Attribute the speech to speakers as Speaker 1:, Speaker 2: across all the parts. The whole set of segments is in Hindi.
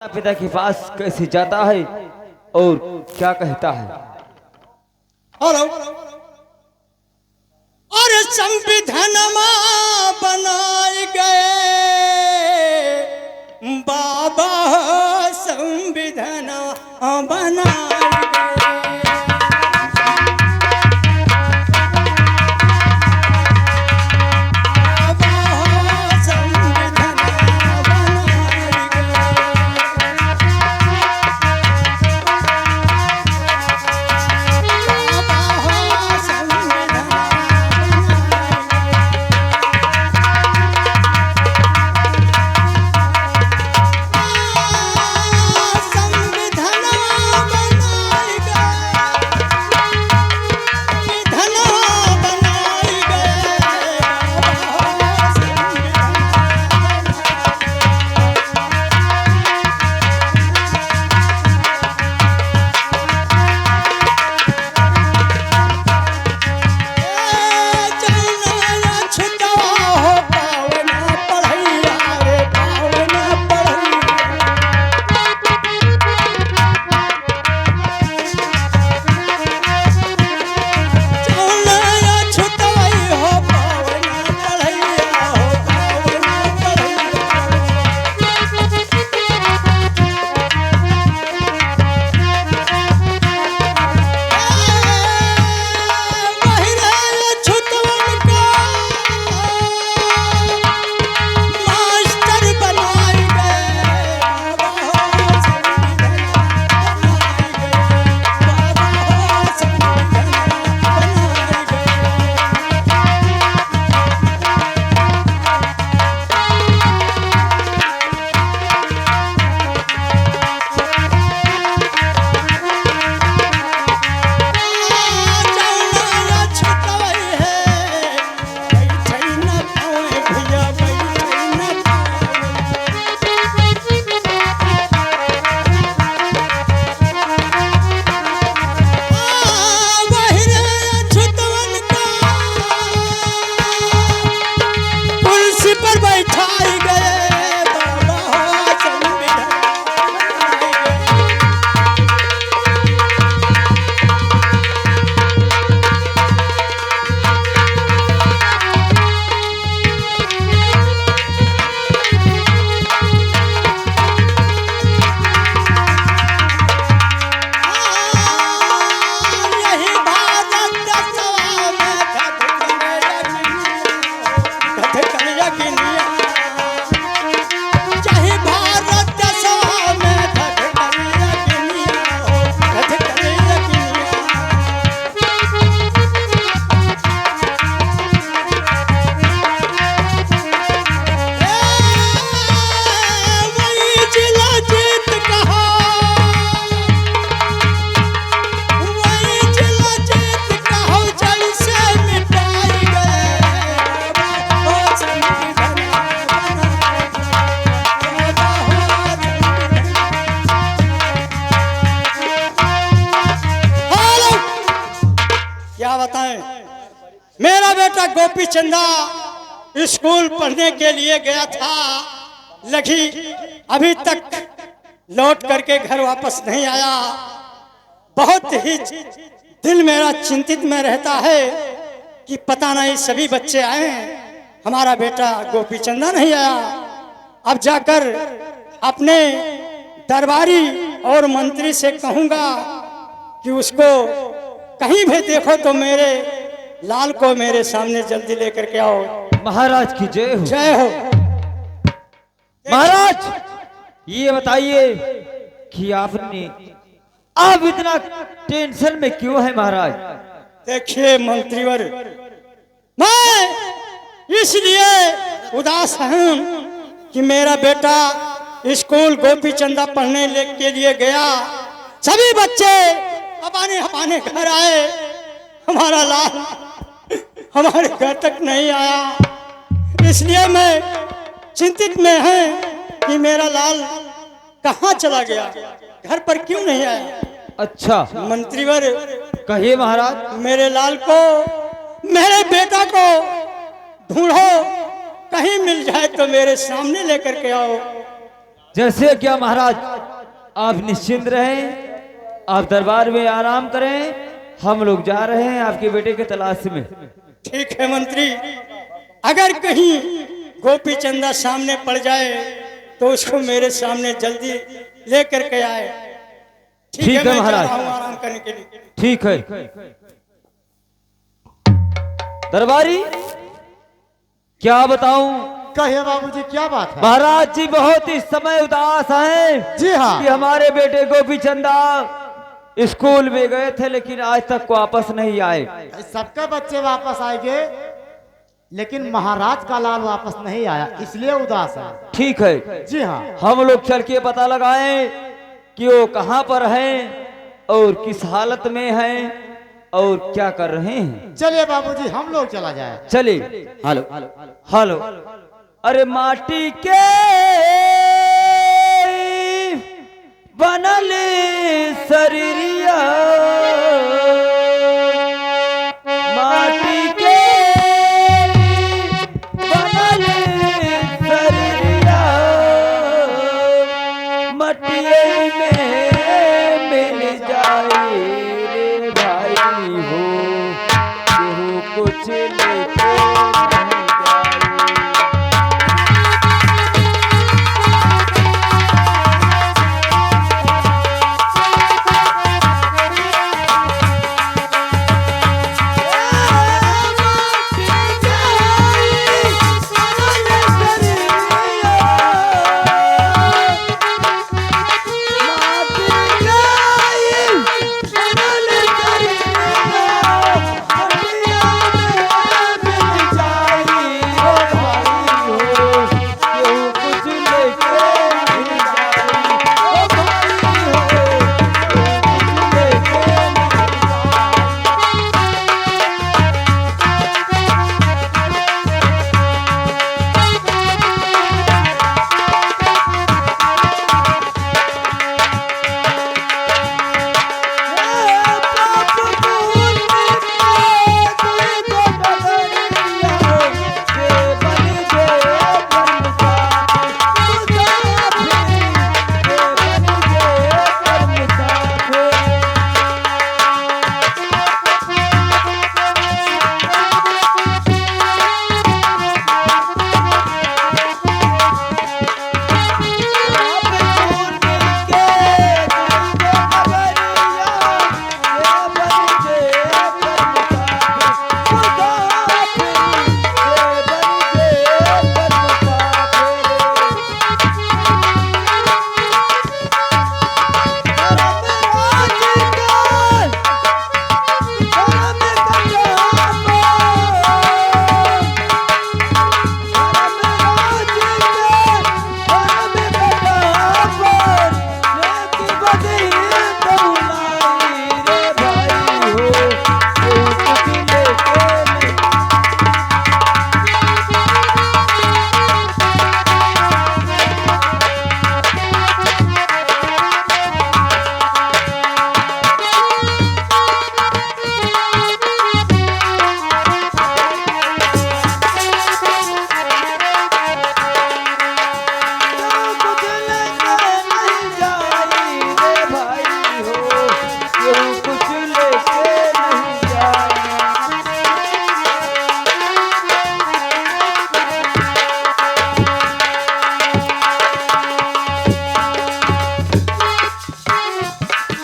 Speaker 1: पिता के पास कैसे जाता है और क्या कहता है।
Speaker 2: हेलो। और संविधानमा बनाए गए बाबा, संविधान बनाए बताएं। मेरा बेटा गोपी चंदा स्कूल पढ़ने के लिए गया था, लेकिन अभी तक लौट करके घर वापस नहीं आया। बहुत ही दिल मेरा चिंतित में रहता है कि पता नहीं सभी बच्चे आए, हमारा बेटा गोपी चंदा नहीं आया। अब जाकर अपने दरबारी और मंत्री से कहूंगा कि उसको कहीं भी देखो तो मेरे लाल को मेरे सामने जल्दी लेकर के आओ।
Speaker 1: महाराज की जय हो।
Speaker 2: जय हो।
Speaker 1: महाराज ये बताइए कि आप इतना टेंशन में क्यों है महाराज।
Speaker 2: देखिए मंत्रीवर, मैं इसलिए उदास हूं कि मेरा बेटा स्कूल गोपी चंदा पढ़ने के लिए गया, सभी बच्चे हमारे घर आए, हमारा लाल हमारे घर तक नहीं आया। इसलिए मैं चिंतित में है कि मेरा लाल कहाँ चला गया, घर पर क्यों नहीं आया।
Speaker 1: अच्छा
Speaker 2: मंत्रीवर,
Speaker 1: कहिए महाराज।
Speaker 2: मेरे लाल को, मेरे बेटा को ढूंढो, कहीं मिल जाए तो मेरे सामने लेकर के आओ।
Speaker 1: जैसे क्या महाराज, आप निश्चिंत रहें, आप दरबार में आराम करें, हम लोग जा रहे हैं आपके बेटे के तलाश में।
Speaker 2: ठीक है मंत्री, अगर कहीं गोपी चंदा सामने पड़ जाए तो उसको मेरे सामने जल्दी लेकर के आए।
Speaker 1: ठीक है
Speaker 2: मैं जा
Speaker 1: महाराज।
Speaker 2: रहा हूं आराम करने के लिए।
Speaker 1: ठीक है। दरबारी, क्या बताऊं
Speaker 3: कहिए बाबूजी, क्या बात है?
Speaker 1: महाराज जी बहुत इस समय उदास हैं
Speaker 3: जी हाँ।
Speaker 1: कि हमारे बेटे गोपी चंदा स्कूल में गए थे लेकिन आज तक वापस नहीं आए।
Speaker 3: सबके बच्चे वापस आएंगे, लेकिन महाराज का लाल वापस नहीं आया, इसलिए उदास है।
Speaker 1: ठीक है,
Speaker 3: जी हाँ।
Speaker 1: हम लोग चल के पता लगाएं कि वो कहाँ पर हैं और किस हालत में हैं और क्या कर रहे हैं।
Speaker 3: चलिए बाबूजी, हम लोग चला जाए।
Speaker 1: चले।
Speaker 3: हेलो।
Speaker 1: हेलो। अरे माटी के बनल शरीरिया, माटी के बनल शरीरिया, मटिए में मिल जाए रे भाई हो, केहू कुछ लेके नहीं जाए।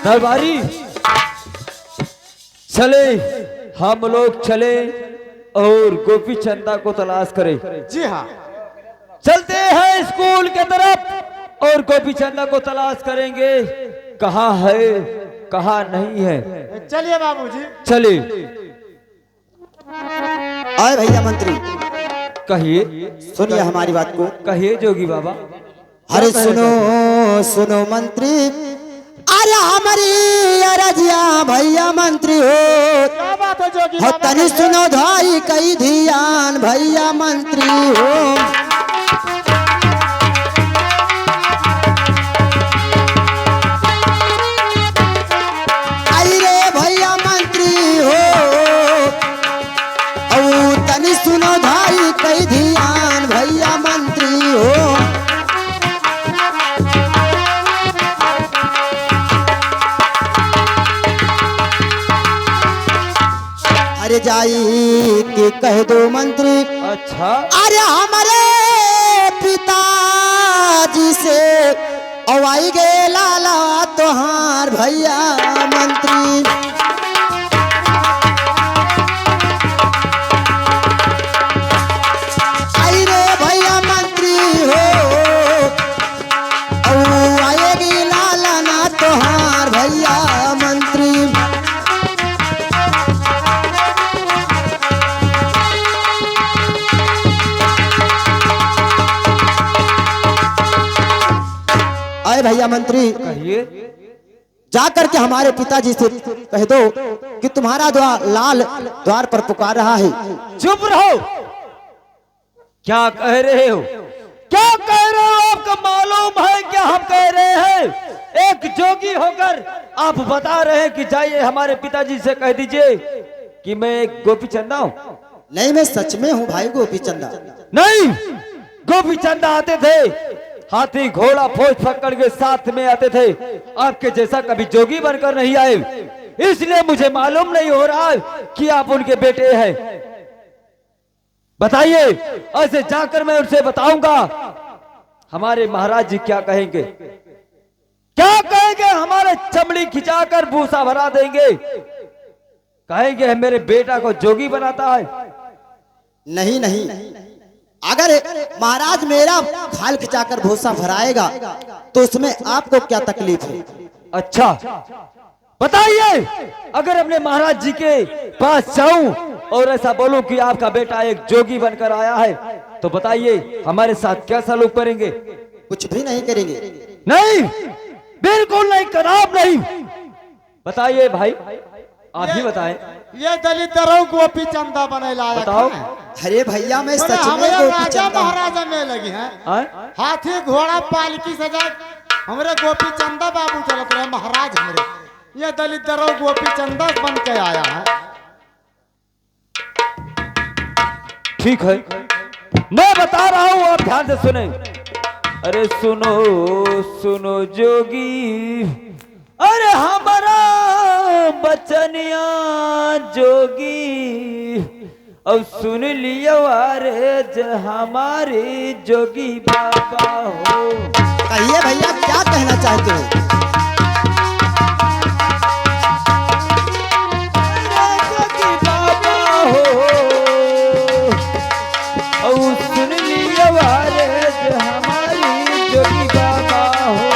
Speaker 1: दरबारी, चले, हम लोग चले और गोपी चंदा को तलाश करें।
Speaker 3: जी हाँ।
Speaker 1: चलते हैं स्कूल के तरफ और गोपी चंदा को तलाश करेंगे, कहाँ है कहाँ नहीं है।
Speaker 3: चलिए बाबूजी।
Speaker 1: चले।
Speaker 4: आए भैया मंत्री,
Speaker 1: कहिए।
Speaker 4: सुनिए हमारी बात को।
Speaker 1: कहिए जोगी बाबा।
Speaker 4: अरे सुनो सुनो मंत्री, अरे हमारी अरजिया भैया मंत्री हो,
Speaker 3: क्या बात है जोगी
Speaker 4: हो
Speaker 3: बाबा?
Speaker 4: तनी सुनो धाई कई ध्यान भैया मंत्री हो। आई रे भैया मंत्री हो, औ तनी सुनो धाई कई ध्यान भैया मंत्री हो। कर जाई कि कह दो मंत्री।
Speaker 1: अच्छा
Speaker 4: अरे हमारे पिताजी से अवाई गए लाला तोहार भैया मंत्री। आई रे भैया मंत्री हो आएगी लाला ना तोहार भैया मंत्री। अरे भैया मंत्री
Speaker 1: कहिए।
Speaker 4: जा करके हमारे पिताजी से कह दो कि तुम्हारा द्वार लाल द्वार पर पुकार रहा है।
Speaker 1: चुप रहो। क्या कह रहे हो? क्या कह रहे हो? आपको मालूम है क्या हम कह रहे हैं? एक जोगी होकर आप बता रहे हैं कि जाइए हमारे पिताजी से कह दीजिए कि मैं एक गोपी चंदा हूं।
Speaker 4: नहीं मैं सच में हूँ भाई गोपी चंदा।
Speaker 1: नहीं, गोपी चंदा आते थे, हाथी घोड़ा फौज पकड़ के साथ में आते थे। आपके जैसा कभी जोगी बनकर नहीं आए, इसलिए मुझे मालूम नहीं हो रहा कि आप उनके बेटे हैं। बताइए, ऐसे जाकर मैं उनसे बताऊंगा हमारे महाराज जी क्या कहेंगे। क्या कहेंगे? हमारे चमड़ी खिंचाकर भूसा भरा देंगे। कहेंगे मेरे बेटा को जोगी बनाता है।
Speaker 4: नहीं नहीं, अगर महाराज मेरा खाल खिंचाकर भूसा भराएगा तो उसमें आपको क्या तकलीफ है?
Speaker 1: अच्छा बताइए, अगर अपने महाराज जी के पास जाऊं और ऐसा बोलूं कि आपका बेटा एक जोगी बनकर आया है, तो बताइए हमारे साथ क्या सलूक करेंगे?
Speaker 4: कुछ भी नहीं करेंगे।
Speaker 1: नहीं, बिल्कुल नहीं, कदाप नहीं। बताइए भाई, आप ही बताएं।
Speaker 3: ये दलित दरों गोपी चंदा बने लायक
Speaker 1: बताओ।
Speaker 3: है।
Speaker 4: अरे भैया मैं सच में
Speaker 3: हमारे
Speaker 4: गोपी
Speaker 3: राजा
Speaker 4: चंदा हूँ।
Speaker 3: महाराजा में लगी हैं।
Speaker 1: आए?
Speaker 3: हाथी घोड़ा पालकी सजा हमारे गोपी चंदा बाबू चलत रहे महाराज हमारे। ये दलित दरों गोपी चंदा बन के आया है।
Speaker 1: ठीक है, मैं बता रहा हूं, आप ध्यान से सुने। अरे सुनो सुनो जोगी, अरे हमारा बचनिया जोगी, अब सुन लियो अरे हमारे जोगी बाबा हो।
Speaker 4: कहिए भैया क्या कहना चाहते हो?
Speaker 1: जोगी बाबा हो, और सुन लियो अरे हमारी जोगी बाबा हो।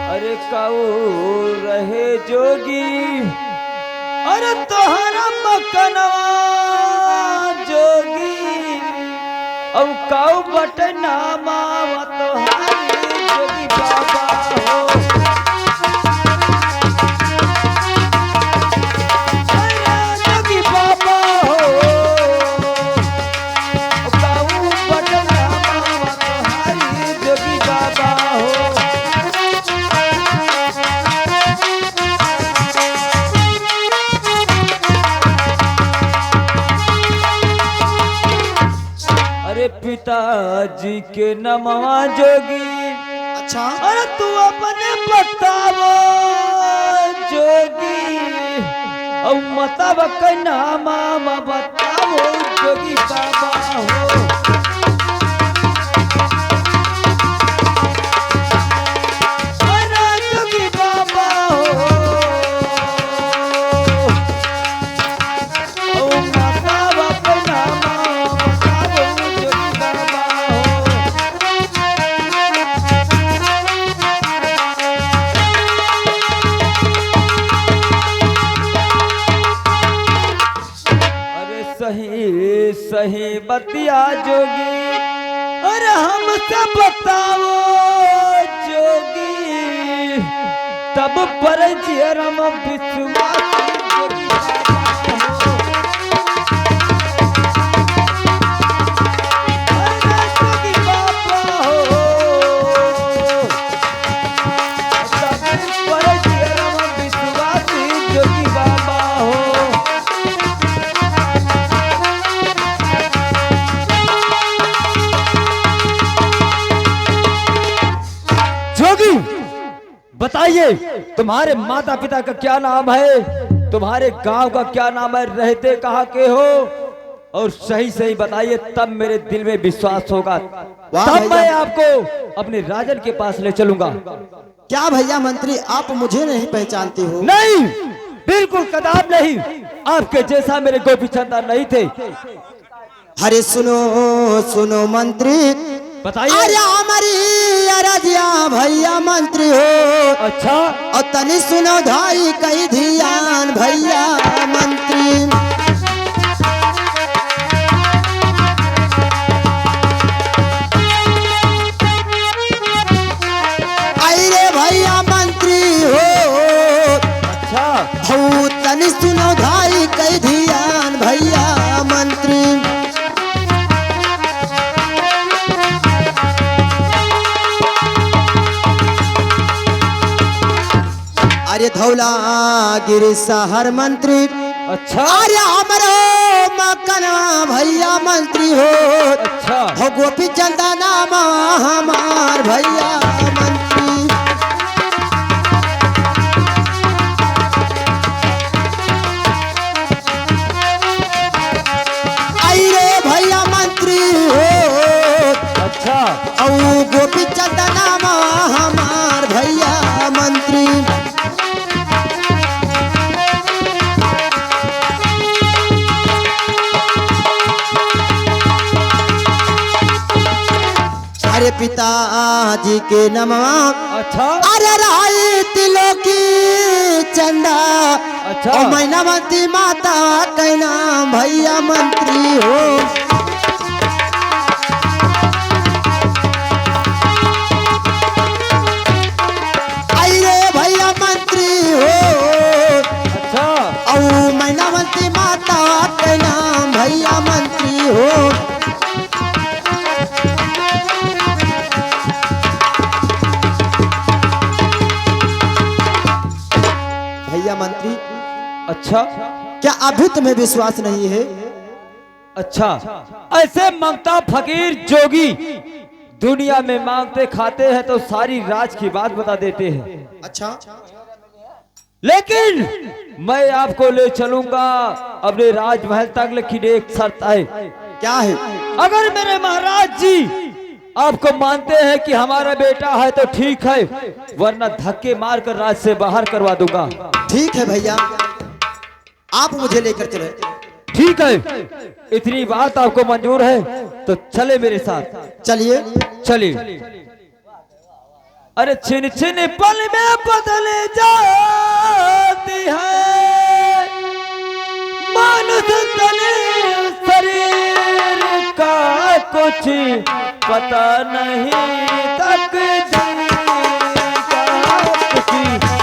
Speaker 1: अरे काऊ रहे जोगी, अरे तोहरा मकनवा जोगी, अब काऊ बटना मावा तोहारी जोगी बाबा हो। अरे जोगी बाबा हो, काऊ बटना मावा तोहारी जोगी बाबा हो। अरे पिताजी के नमवा जोगी,
Speaker 4: अच्छा
Speaker 1: अरे तू अपने बतावो जोगी, और मतब के नामा बतावो जोगी बाबा हो। अरे जोगी बाबा हो, और मतब के नामा बतावो जोगी बाबा हो। अरे सही सही बतिया जोगी, अरे हमसे बताओ जोगी, तब पर जियरम विश्वासी जोगी बाबा हो। अरे जोगी बाबा हो, तब पर जियरम विश्वासी जोगी बाबा हो। बताइए तुम्हारे माता पिता का क्या नाम है, तुम्हारे गांव का क्या नाम है, रहते कहाँ के हो, और सही सही बताइए, तब मेरे दिल में विश्वास होगा,
Speaker 4: वाह
Speaker 1: तब
Speaker 4: भैया।
Speaker 1: मैं आपको अपने राजन के पास ले चलूंगा।
Speaker 4: क्या भैया मंत्री आप मुझे नहीं पहचानते हो?
Speaker 1: नहीं, बिल्कुल कदाप नहीं, आपके जैसा मेरे गोपी चंदा नहीं थे।
Speaker 4: अरे सुनो सुनो मंत्री,
Speaker 1: बताइए।
Speaker 4: अरे हमारी अरजिया भैया मंत्री हो,
Speaker 1: अच्छा,
Speaker 4: और तनी सुनो धाई कई ध्यान भैया मंत्री। अरे भैया मंत्री हो,
Speaker 1: अच्छा,
Speaker 4: हो तनी सुनो धाई कई ध्यान भैया मंत्री। अरे धौला गिरी शहर मंत्री,
Speaker 1: अच्छा,
Speaker 4: अरे हमारो मकनवा भैया मंत्री हो,
Speaker 1: अच्छा,
Speaker 4: हो गोपी चंदा नाम हमार भैया मंत्री। आई रे भैया मंत्री हो,
Speaker 1: अच्छा,
Speaker 4: औ गोपी चंदा नाम हमार भैया मंत्री। अरे पिताजी के नमवा,
Speaker 1: अच्छा,
Speaker 4: अरे राई तिलो की चंदा,
Speaker 1: अच्छा,
Speaker 4: ओ मैनावती माता के नाम भैया मंत्री हो। आई रे भैया मंत्री हो,
Speaker 1: अच्छा,
Speaker 4: औ मैनावती माता के नाम भैया मंत्री हो। भैया मंत्री,
Speaker 1: अच्छा,
Speaker 4: क्या अभी तुम्हें विश्वास नहीं है?
Speaker 1: अच्छा, ऐसे मांगता फकीर जोगी दुनिया में मांगते खाते हैं तो सारी राज की बात बता देते हैं,
Speaker 4: अच्छा,
Speaker 1: लेकिन मैं आपको ले चलूंगा अपने राजमहल तक, लेकिन एक शर्त है।
Speaker 4: क्या है?
Speaker 1: अगर मेरे महाराज जी आपको मानते हैं कि हमारा बेटा है तो ठीक है, वरना धक्के मारकर राज से बाहर करवा दूंगा।
Speaker 4: ठीक है भैया, आप मुझे लेकर चले।
Speaker 1: ठीक है, इतनी बात आपको मंजूर है तो चले मेरे साथ।
Speaker 4: चलिए।
Speaker 1: चलिए। अरे छिन छिन पल में बदल जाती है मानुष तने, शरीर का कुछ पता नहीं, तकदीर का कुछ पता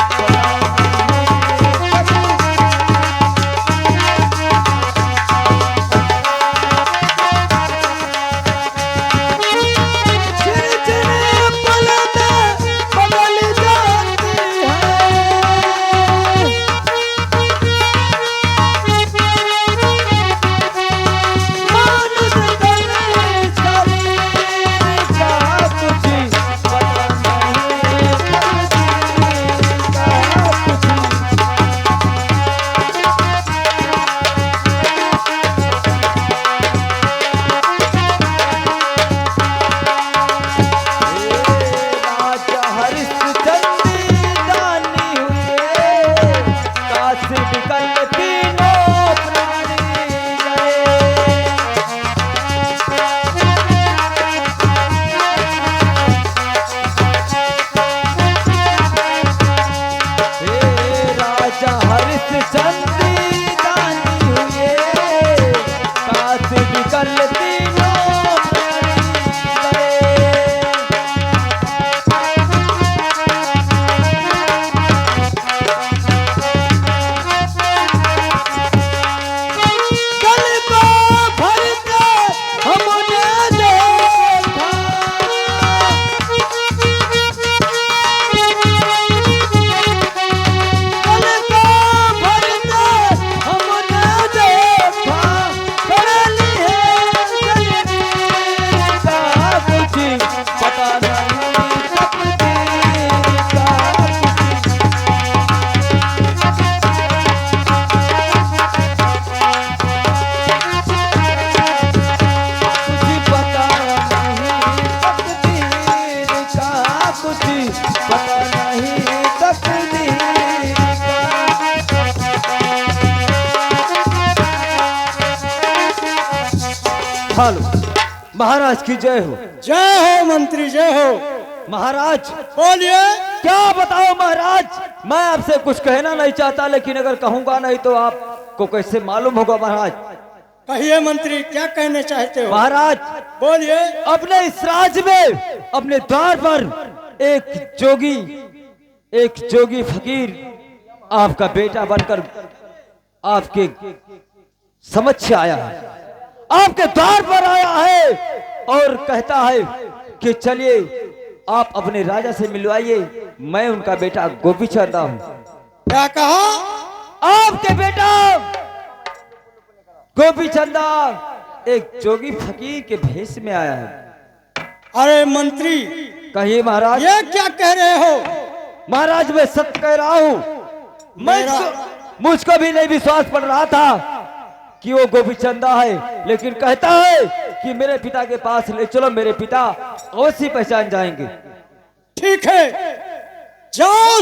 Speaker 1: हालो महाराज की जय हो।
Speaker 2: जय हो मंत्री, जय हो।
Speaker 1: महाराज
Speaker 2: बोलिए।
Speaker 1: क्या बताओ महाराज, मैं आपसे कुछ कहना नहीं चाहता, लेकिन अगर कहूंगा नहीं तो आपको कैसे मालूम होगा महाराज।
Speaker 2: कहिए मंत्री, क्या कहने चाहते हो?
Speaker 1: महाराज
Speaker 2: बोलिए।
Speaker 1: अपने इस राज्य में अपने द्वार पर एक जोगी फकीर आपका बेटा बनकर आपके समक्ष आया है, आपके द्वार पर आया है और कहता है कि चलिए आप अपने राजा से मिलवाइए, मैं उनका बेटा गोपी चंदा हूं।
Speaker 2: क्या कहा?
Speaker 1: आपके बेटा गोपी चंदा एक जोगी फकीर के भेष में आया है।
Speaker 2: अरे मंत्री,
Speaker 1: कहिए महाराज।
Speaker 2: ये क्या कह रहे हो?
Speaker 1: महाराज मैं सत्य कह रहा हूं। मुझको भी नहीं विश्वास पड़ रहा था कि वो गोपी चंदा है, लेकिन कहता है कि मेरे पिता के पास ले चलो, मेरे पिता अवश्य पहचान जाएंगे।
Speaker 2: ठीक है, जाओ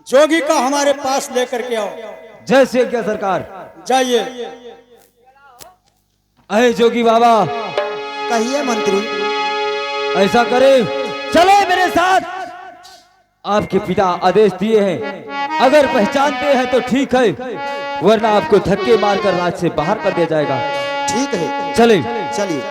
Speaker 2: जोगी का हमारे पास लेकर के आओ।
Speaker 1: जय श्री क्या सरकार।
Speaker 2: जाइए।
Speaker 1: अरे जोगी बाबा,
Speaker 4: कहिए मंत्री।
Speaker 1: ऐसा करे, चलो मेरे साथ। आपके पिता आदेश दिए हैं, अगर पहचानते हैं तो ठीक है, वरना आपको धक्के मारकर राज से बाहर कर दिया जाएगा।
Speaker 4: ठीक है,
Speaker 1: चले
Speaker 4: चलिए।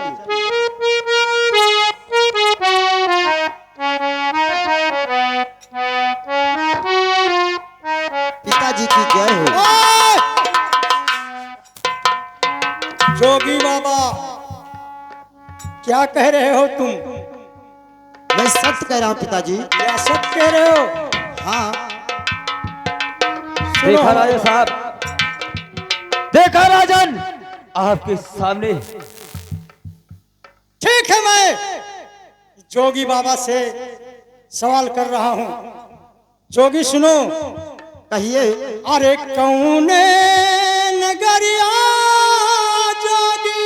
Speaker 4: पिताजी की जय हो।
Speaker 2: जोगी बाबा, क्या कह रहे हो तुम?
Speaker 4: मैं सत्य कह रहा हूँ पिताजी।
Speaker 2: क्या सत्य कह रहे हो?
Speaker 4: हाँ।
Speaker 1: देखा राजा साहब, देखा राजन, आपके सामने।
Speaker 2: ठीक है, मैं जोगी बाबा से सवाल कर रहा हूं। जोगी सुनो।
Speaker 4: कहिए।
Speaker 2: अरे कौने नगरिया जोगी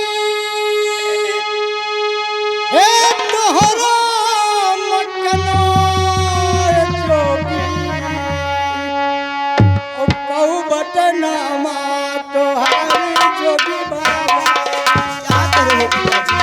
Speaker 2: हे तोहरा मकना जोगी ओ कहू बटनामा तोहारी जोगी बाबा।
Speaker 4: क्या करे हो पिताजी?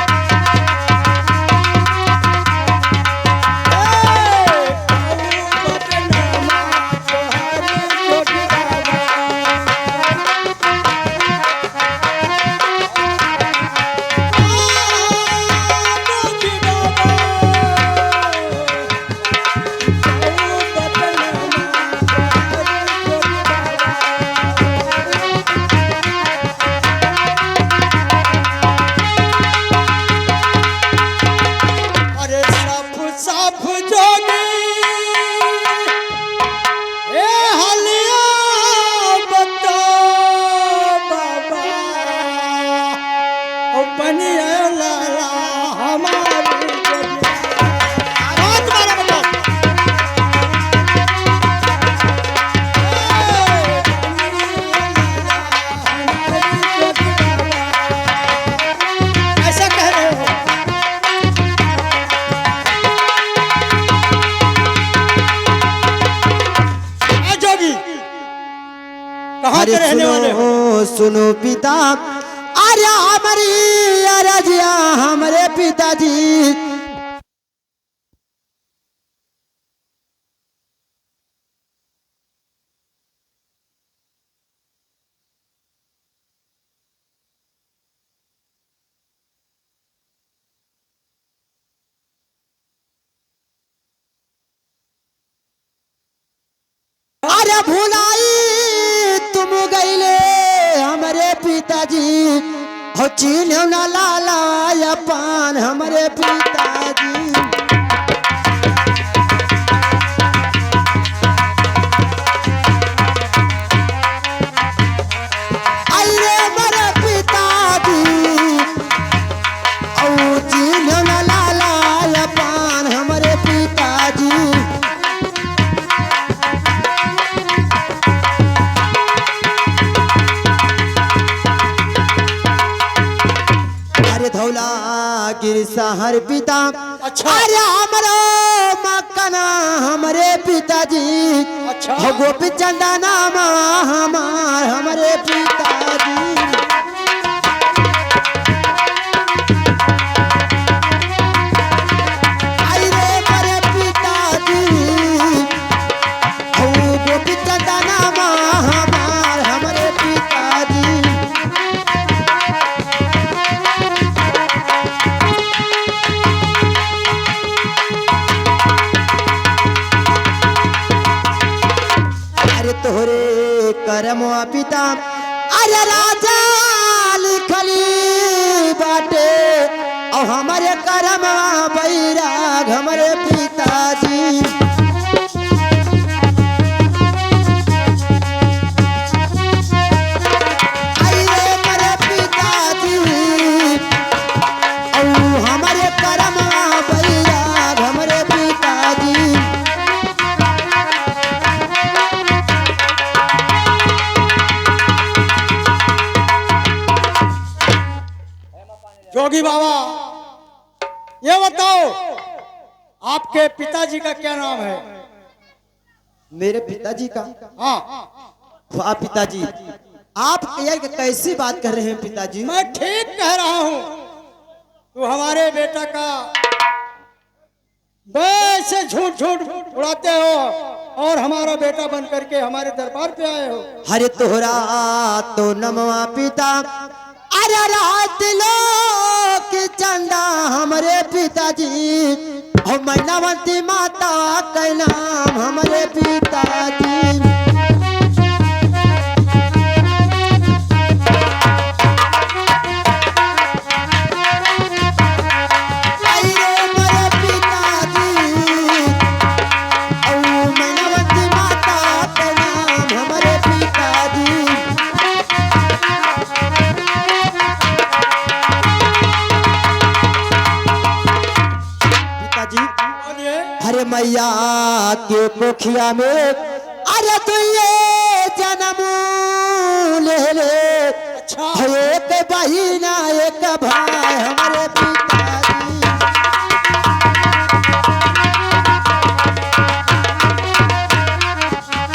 Speaker 2: अरे रहने वाले हो?
Speaker 4: सुनो पिता, अरे हमारी अरजिया हमारे पिताजी। अरे भुलाई तुम गईले हमारे पिताजी, हो चीन्ह न लाला पान हमारे पिताजी। अरे हमारे पिताजी, ओ चीन्ह न लाला पान हमारे पिताजी। धौला गिरसाहर पिता।
Speaker 2: अच्छा।
Speaker 4: अरे हमारा मकाना हमारे पिताजी।
Speaker 2: अच्छा।
Speaker 4: हो गोपी चंदा नामा हमारे पिताजी। तोहरे करम पिता अरे राजा लिखली बाटे और हमारे करम बैराग हमारे पिताजी।
Speaker 2: जोगी बाबा ये बताओ आपके पिताजी का क्या नाम है?
Speaker 4: मेरे पिताजी का?
Speaker 2: हाँ
Speaker 4: वाह पिताजी, आप ये कैसी बात कर रहे हैं पिताजी?
Speaker 2: मैं ठीक कह रहा हूँ। तू हमारे बेटा का वैसे झूठ झूठ उड़ाते हो और हमारा बेटा बन करके हमारे दरबार पे आए हो।
Speaker 4: हरे तोहरा तो नमवा पिता अरे रात लोक चंदा हमारे पिताजी हो मैनावती माता का नाम हमारे पिताजी। अरे मैया के पोखिया में अरे तू ये जन्म ले ले। अच्छा एक बहिना एक भाई हमारे पिताजी।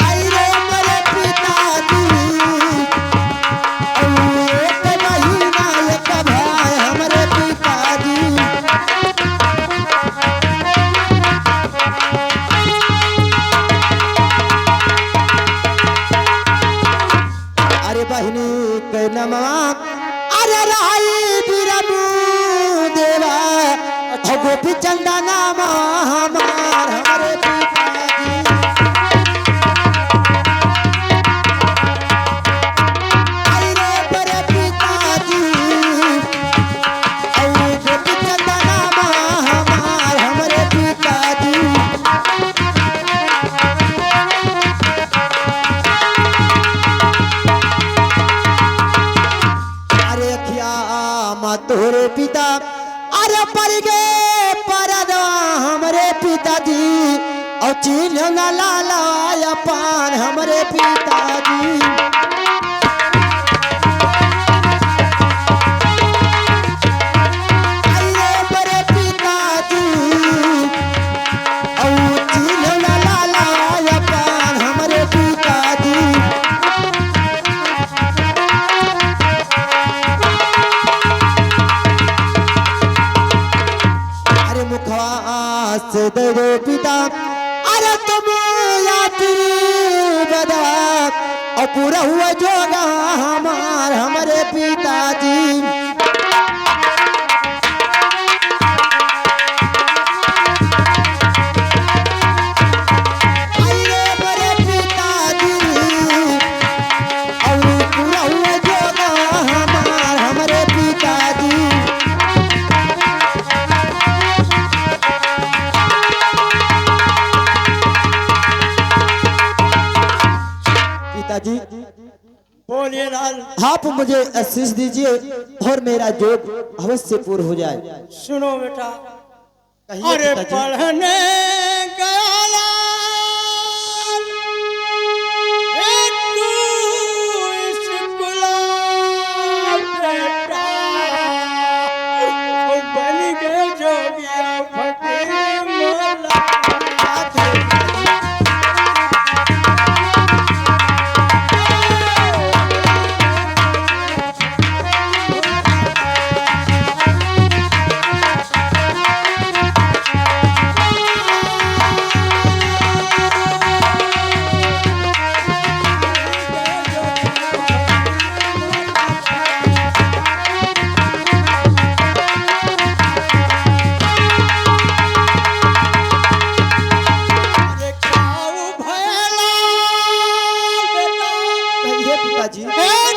Speaker 4: अरे मेरे पिताजी एक बहिना एक भाई हमारे पिताजी। बहिनी के नमा अरे राई बिरमू देवा गोपी चंदा नाम हमार हमारे पिताजी। अरे मेरे पिताजी गोपी चंदा नाम हमार हमारे पिताजी। तोरे पिता अरे पर गए परदा हमारे पिताजी और चिन्ह न लाला पान हमारे पिताजी। अरे मेरे पिताजी और चिन्ह न लाला पान हमारे पिताजी। से दे पिता अरे तुम यात्री बदा और पूरा हुआ जोगा हमारे पिताजी। अरे मेरे पिताजी और पूरा हुआ जोगा हमारे पिताजी। पिताजी
Speaker 2: बोलिए लाल।
Speaker 4: आप मुझे आशीष दीजिए और मेरा जोग अवश्य पूर्ण हो जाए।
Speaker 2: सुनो बेटा,
Speaker 4: कहिए
Speaker 2: अरे
Speaker 4: पिताजी।
Speaker 2: पढ़ने गया लाल एक स्कूल बेटा वो बन गए जोगिया फकीर मोला।
Speaker 4: देखिए पिताजी,
Speaker 2: ए